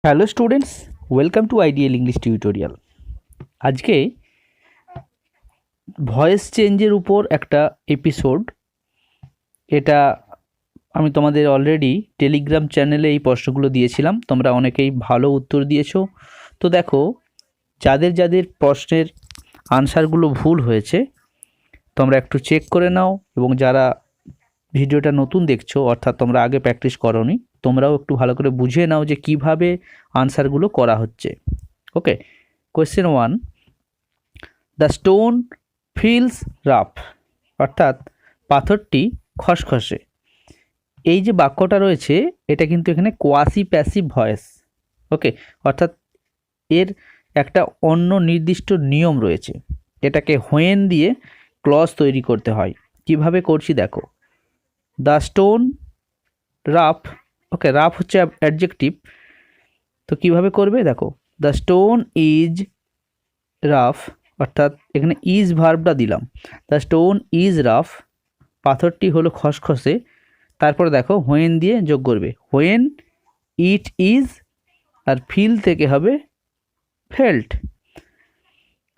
Hello students, welcome to ideal English tutorial. আজকে voice চেঞ্জের উপর একটা এপিসোড। এটা আমি তোমাদের অলরেডি টেলিগ্রাম চ্যানেলে এই প্রশ্নগুলো দিয়েছিলাম, তোমরা অনেকেই ভালো উত্তর দিয়েছো। তো দেখো, যাদের যাদের প্রশ্নের আনসারগুলো ভুল হয়েছে তোমরা একটু চেক করে নাও, এবং যারা ভিডিওটা নতুন দেখছো অর্থাৎ তোমরা আগে প্র্যাকটিস করোনি, তোমরাও একটু ভালো করে বুঝে নাও যে কিভাবে আনসারগুলো করা হচ্ছে। Okay, question 1, the stone feels rough, অর্থাৎ পাথরটি খসখসে। এই যে বাক্যটা রয়েছে এটা কিন্তু এখানে কোয়াসি প্যাসিভ ভয়েস। ওকে, অর্থাৎ এর একটা অন্য নির্দিষ্ট নিয়ম রয়েছে। এটাকে হোয়েন দিয়ে ক্লজ তৈরি করতে হয়। কিভাবে করছি দেখো, the stone rough. Okay, rough হচ্ছে অ্যাডজেক্টিভ, তো কিভাবে করবে দেখো, দ্য স্টোন ইজ রাফ, অর্থাৎ এখানে ইজ ভার্বটা দিলাম। দ্য স্টোন ইজ রাফ, পাথরটি হলো খসখসে। তারপরে দেখো হোয়েন দিয়ে যোগ করবে, হোয়েন ইট ইজ, আর ফিল থেকে হবে felt.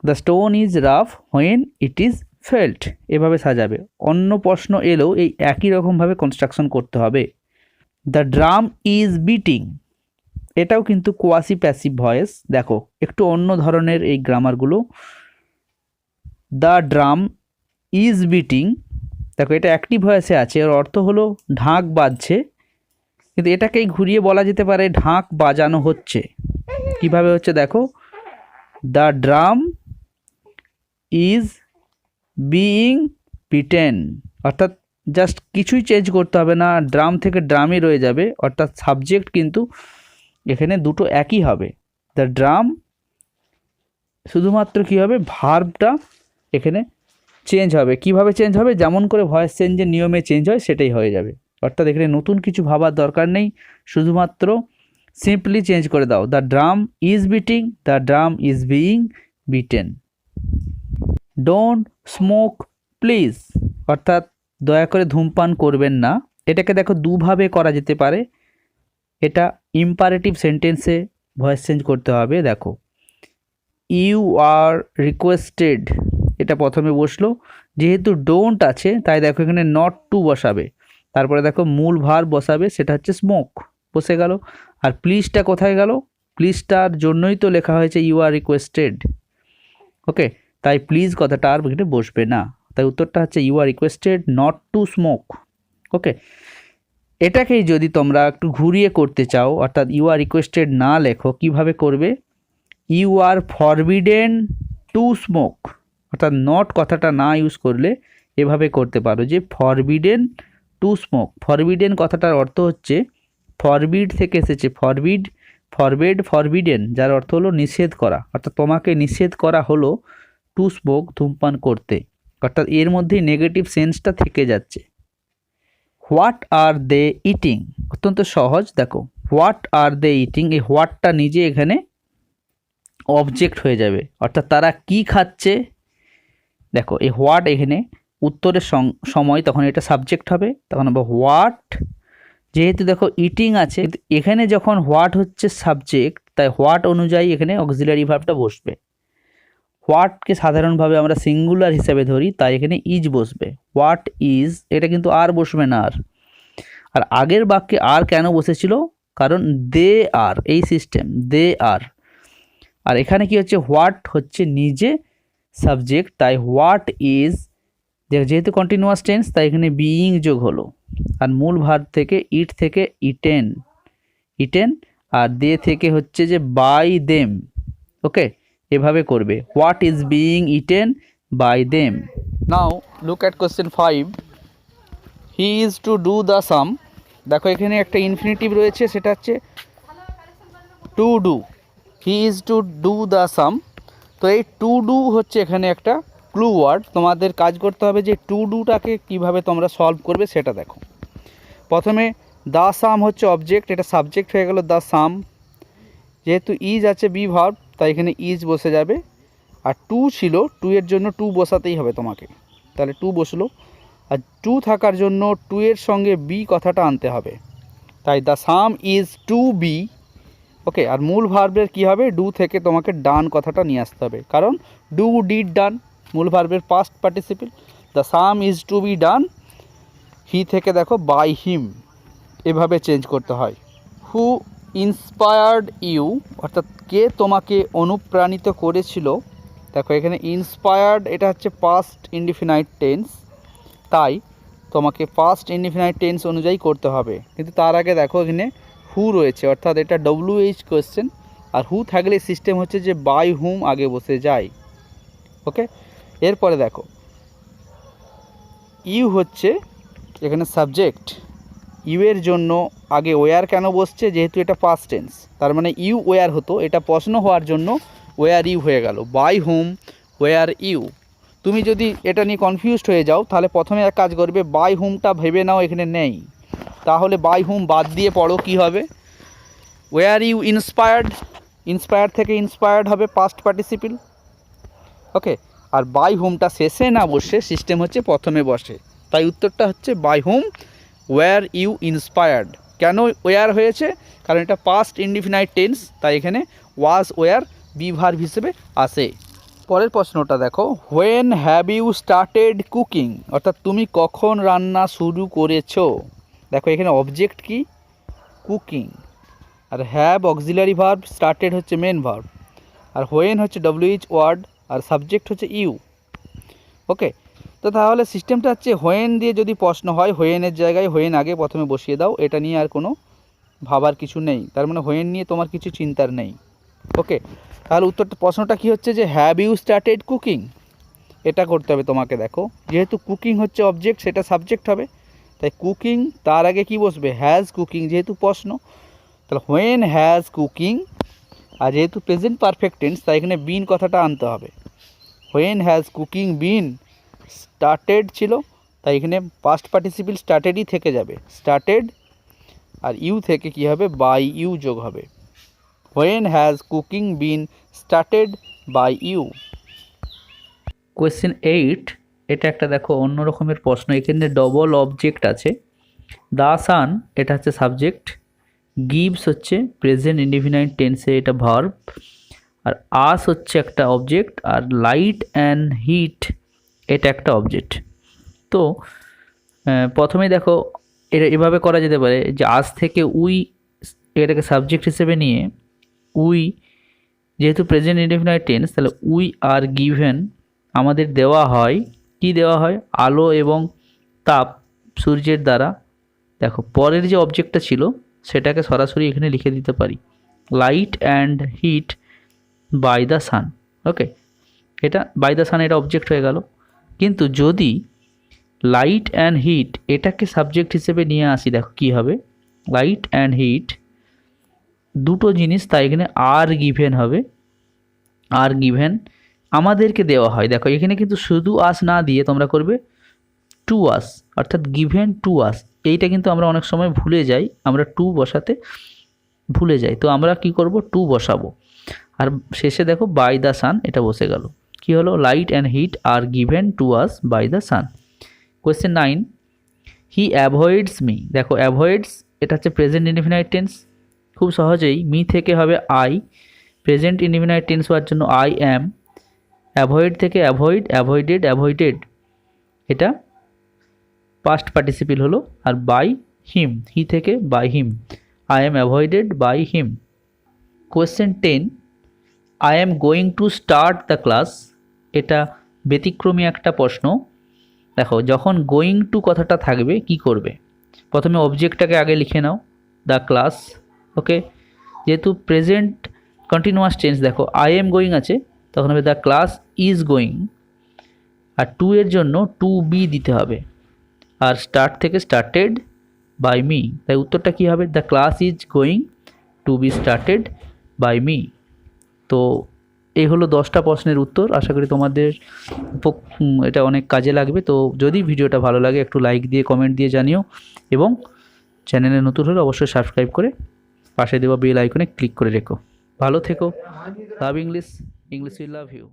The stone is rough when it is felt, এভাবে সাজাবে। অন্য প্রশ্ন এলেও এই একই রকমভাবে কনস্ট্রাকশন করতে হবে। দ্য ড্রাম ইজ বিটিং, এটাও কিন্তু কোয়াসি প্যাসিভ ভয়েস। দেখো একটু অন্য ধরনের এই গ্রামারগুলো। দ্য ড্রাম ইজ বিটিং, দেখো এটা অ্যাক্টিভ ভয়েসে আছে, এর অর্থ হলো ঢাক বাজছে, কিন্তু এটাকেই ঘুরিয়ে বলা যেতে পারে ঢাক বাজানো হচ্ছে। কিভাবে হচ্ছে দেখো, the drum is being beaten, অর্থাৎ জাস্ট কিছুই চেঞ্জ করতে হবে না, ড্রাম থেকে ড্রামই রয়ে যাবে, অর্থাৎ সাবজেক্ট কিন্তু এখানে দুটো একই হবে। দ্য ড্রাম, শুধুমাত্র কী হবে, ভার্বটা এখানে চেঞ্জ হবে। কিভাবে চেঞ্জ হবে, যেমন করে ভয়েস চেঞ্জের নিয়মে চেঞ্জ হয় সেটাই হয়ে যাবে। অর্থাৎ এখানে নতুন কিছু ভাবার দরকার নেই, শুধুমাত্র সিম্পলি চেঞ্জ করে দাও, the drum is beating, the drum is being beaten. Don't smoke please, অর্থাৎ দয়া করে ধূমপান করবেন না। এটাকে দেখো দুভাবে করা যেতে পারে। এটা ইম্পারেটিভ সেন্টেন্সে ভয়েস চেঞ্জ করতে হবে। দেখো, ইউ আর রিকোয়েস্টেড, এটা প্রথমে বসলো, যেহেতু ডোন্ট আছে তাই দেখো এখানে নট টু বসাবে, তারপরে দেখো মূল ভার্ব বসাবে, সেটা হচ্ছে স্মোক, বসে গেল। আর প্লিজটা কোথায় গেল, প্লিজটার জন্যই তো লেখা হয়েছে ইউ আর রিকোয়েস্টেড। ওকে, তাই প্লিজ কথাটা আর এখানে বসবে না, তাই উত্তরটা হচ্ছে you are requested not to smoke. Okay, এটাকেই যদি তোমরা একটু ঘুরিয়ে করতে চাও, অর্থাৎ ইউ আর রিকোয়েস্টেড না লেখো, কিভাবে করবে, you are forbidden to smoke, অর্থাৎ নট কথাটা না ইউজ করলে এভাবে করতে পারো যে ফরবিডেন টু স্মোক। ফরবিডেন কথাটার অর্থ হচ্ছে ফরবিড থেকে এসেছে, ফরবিড, ফরবেড, ফরবিডেন, যার অর্থ হলো নিষেধ করা, অর্থাৎ তোমাকে নিষেধ করা হলো টু স্মোক, ধূমপান করতে, অর্থাৎ এর মধ্যেই নেগেটিভ সেন্সটা থেকে যাচ্ছে। হোয়াট আর দে ইটিং, অত্যন্ত সহজ। দেখো হোয়াট আর দে ইটিং, এই হোয়াটটা নিজে এখানে অবজেক্ট হয়ে যাবে, অর্থাৎ তারা কি খাচ্ছে। দেখো এই হোয়াট এখানে উত্তরের সময় তখন এটা সাবজেক্ট হবে, তখন হবে হোয়াট। যেহেতু দেখো ইটিং আছে, এখানে যখন হোয়াট হচ্ছে সাবজেক্ট, তাই হোয়াট অনুযায়ী এখানে অক্সিলারি ভার্বটা বসবে। হোয়াটকে সাধারণভাবে আমরা সিঙ্গুলার হিসেবে ধরি, তাই এখানে ইজ বসবে। হোয়াট ইজ, এটা কিন্তু আর বসবে না। আর আগের বাক্যে আর কেন বসেছিল, কারণ দে আর, এই সিস্টেম দে আর। আর এখানে কি হচ্ছে, হোয়াট হচ্ছে নিজে সাবজেক্ট, তাই হোয়াট ইজ, যেহেতু কন্টিনিউয়াস টেন্স তাই এখানে বিইং যোগ হলো। আর মূল ভার্ব থেকে ইট থেকে ইটেন, ইটেন, আর দে থেকে হচ্ছে যে বাই দেম। ওকে, এভাবে করবে, what is being eaten by them. Now look at question 5, he is to do the same. দেখো এখানে একটা ইনফিনিটিভ রয়েছে, সেটা হচ্ছে to do, he is to do the same. তো এই টু ডু হচ্ছে এখানে একটা ক্লু ওয়ার্ড, তোমাদের কাজ করতে হবে যে টু ডুটাকে কীভাবে তোমরা সলভ করবে সেটা দেখো। প্রথমে দ্য সাম হচ্ছে অবজেক্ট, এটা সাবজেক্ট হয়ে গেল দ্য সাম, যেহেতু ইজ আছে বি ভার্ব তাই এখানে ইজ বসে যাবে। আর টু ছিল, টু এর জন্য টু বসাতেই হবে তোমাকে, তাহলে টু বসলো। আর টু থাকার জন্য টু এর সঙ্গে বি কথাটা আনতে হবে, তাই the same is to be okay, আর মূল ভার্বের কী হবে, ডু থেকে তোমাকে ডান কথাটা নিয়ে আসতে হবে, কারণ ডু ডিড ডান মূল ভার্বের past participle. The same is to be done, he থেকে দেখো বাই হিম, এভাবে চেঞ্জ করতে হয়। হু ইন্সপায়ার্ড ইউ, অর্থাৎ কে তোমাকে অনুপ্রাণিত করেছিল। দেখো এখানে ইন্সপায়ার্ড এটা হচ্ছে পাস্ট ইনডিফিনাইট টেন্স, তাই তোমাকে পাস্ট ইনডিফিনাইট টেন্স অনুযায়ী করতে হবে। কিন্তু তার আগে দেখো এখানে হু রয়েছে, অর্থাৎ এটা WH কোয়েশ্চেন, আর হু থাকলে সিস্টেম হচ্ছে যে বাই হুম আগে বসে যায়। ওকে, এরপরে দেখো ইউ হচ্ছে এখানে সাবজেক্ট, ইউ এর জন্য আগে ওয়ার কেন বসছে, যেহেতু এটা পাস্ট টেন্স, তার মানে ইউ ওয়ার হতো, এটা প্রশ্ন হওয়ার জন্য ওয়ার ইউ হয়ে গেল, বাই হুম ওয়ার ইউ। তুমি যদি এটা নিয়ে কনফিউজড হয়ে যাও তাহলে প্রথমে এক কাজ করবে, বাই হুমটা ভেবে নাও এখানে নেই, তাহলে বাই হুম বাদ দিয়ে পড়ো কি হবে, ওয়ার ইউ ইন্সপায়ার্ড, ইন্সপায়ার্ড থেকে ইন্সপায়ার্ড হবে পাস্ট পার্টিসিপল। ওকে, আর বাই হুমটা শেষে না বসে সিস্টেম হচ্ছে প্রথমে বসে, তাই উত্তরটা হচ্ছে by whom were you inspired. কেন ওয়ার হয়েছে, কারণ এটা পাস্ট ইনডিফিনাইট টেন্স, তাই এখানে ওয়াজ ওয়ার বি ভার্ব হিসেবে আসে। পরের প্রশ্নটা দেখো, when have you started cooking, অর্থাৎ তুমি কখন রান্না শুরু করেছো। দেখো এখানে অবজেক্ট কি, কুকিং, আর হ্যাভ অক্সিলারি ভার্ব, স্টার্টেড হচ্ছে মেন ভার্ব, আর হোয়েন হচ্ছে WH ওয়ার্ড, আর সাবজেক্ট হচ্ছে ইউ। ওকে, তো তাহলে সিস্টেমটা হচ্ছে হোয়েন দিয়ে যদি প্রশ্ন হয়, হোয়েনের জায়গায় হোয়েন আগে প্রথমে বসিয়ে দাও, এটা নিয়ে আর কোনো ভাবার কিছু নেই, তার মানে হোয়েন নিয়ে তোমার কিছু চিন্তার নেই। ওকে, তাহলে উত্তরটা প্রশ্নটা কী হচ্ছে যে হ্যাভ ইউ স্টার্টেড কুকিং, এটা করতে হবে তোমাকে। দেখো যেহেতু কুকিং হচ্ছে অবজেক্ট, সেটা সাবজেক্ট হবে, তাই কুকিং তার আগে কি বসবে, হ্যাজ কুকিং, যেহেতু প্রশ্ন, তাহলে হোয়েন হ্যাজ কুকিং, আর যেহেতু প্রেজেন্ট পারফেক্ট টেন্স তাই এখানে বিন কথাটা আনতে হবে। When has cooking been started ছিল, তাই এখানে পাস্ট পার্টিসিপল স্টার্টেডই থেকে যাবে, স্টার্টেড, আর ইউ থেকে কি হবে, বাই ইউ যোগ হবে। When has cooking been started by you. Question 8, এটা একটা দেখো অন্য রকমের প্রশ্ন, এখানে ডবল অবজেক্ট আছে। দ্য সান এটা হচ্ছে সাবজেক্ট, গিভস হচ্ছে প্রেজেন্ট ইনডিফিনাইট টেন্সে এটা ভার্ব, আর আস হচ্ছে একটা অবজেক্ট, আর লাইট অ্যান্ড হিট এটা একটা অবজেক্ট। তো প্রথমে দেখো এটা এভাবে করা যেতে পারে যে আজ থেকে উই এটাকে সাবজেক্ট হিসেবে নিয়ে, উই যেহেতু প্রেজেন্ট ইনডিফিনাইট টেন্স, তাহলে উই আর গিভেন, আমাদের দেওয়া হয়, কি দেওয়া হয়, আলো এবং তাপ সূর্যের দ্বারা। দেখো পরের যে অবজেক্টটা ছিল সেটাকে সরাসরি এখানে লিখে দিতে পারি, light and heat by the sun. Okay, এটা বাই দ্য সান এটা অবজেক্ট হয়ে গেল। কিন্তু যদি লাইট অ্যান্ড হিট এটাকে সাবজেক্ট হিসেবে নিয়ে আসি, দেখো কী হবে, লাইট অ্যান্ড হিট দুটো জিনিস, তাই এখানে আর গিভেন হবে, আর গিভেন আমাদেরকে দেওয়া হয়। দেখো এখানে কিন্তু শুধু আস না দিয়ে তোমরা করবে টু আস, অর্থাৎ গিভেন টু আস, এইটা কিন্তু আমরা অনেক সময় ভুলে যাই, আমরা টু বসাতে ভুলে যাই, তো আমরা কি করব, টু বসাবো, আর শেষে দেখো বাই দ্য সান এটা বসে গেল, কি হলো, লাইট অ্যান্ড হিট আর given to us by the sun. Question 9, he avoids me. দেখো অ্যাভয়েডস এটা হচ্ছে প্রেজেন্ট ইনডিফিনাইট টেন্স, খুব সহজেই মি থেকে হবে আই, প্রেজেন্ট ইনডিফিনাইট টেন্স হওয়ার জন্য আই অ্যাম, অ্যাভয়েড থেকে অ্যাভয়েড, অ্যাভয়েডেড, অ্যাভয়েডেড এটা পাস্ট পার্টিসিপল হলো, আর বাই হিম, হি থেকে by him, I am avoided by him. Question 10, I am going to start the class, এটা ব্যতিক্রমী একটা প্রশ্ন। দেখো যখন গোয়িং টু কথাটা থাকবে কি করবে, প্রথমে অবজেক্টটাকে আগে লিখে নাও, দ্য ক্লাস। ওকে, যেহেতু প্রেজেন্ট কন্টিনিউয়াস টেন্স, দেখো আই এম গোয়িং আছে, তখন হবে দ্য ক্লাস ইজ গোয়িং, আর টু এর জন্য টু বি দিতে হবে, আর স্টার্ট থেকে স্টার্টেড বাই মি, তাই উত্তরটা কী হবে, the class is going to be started by me. তো এই হলো 10টা প্রশ্নের উত্তর, আশা করি তোমাদের এটা অনেক কাজে লাগবে। তো যদি ভিডিওটা ভালো লাগে একটু লাইক দিয়ে কমেন্ট দিয়ে জানিও, এবং চ্যানেলে নতুন হলে অবশ্যই সাবস্ক্রাইব করে পাশে দেওয়া বেল আইকনে ক্লিক করে রেখো। ভালো থেকো, love English, English will love you.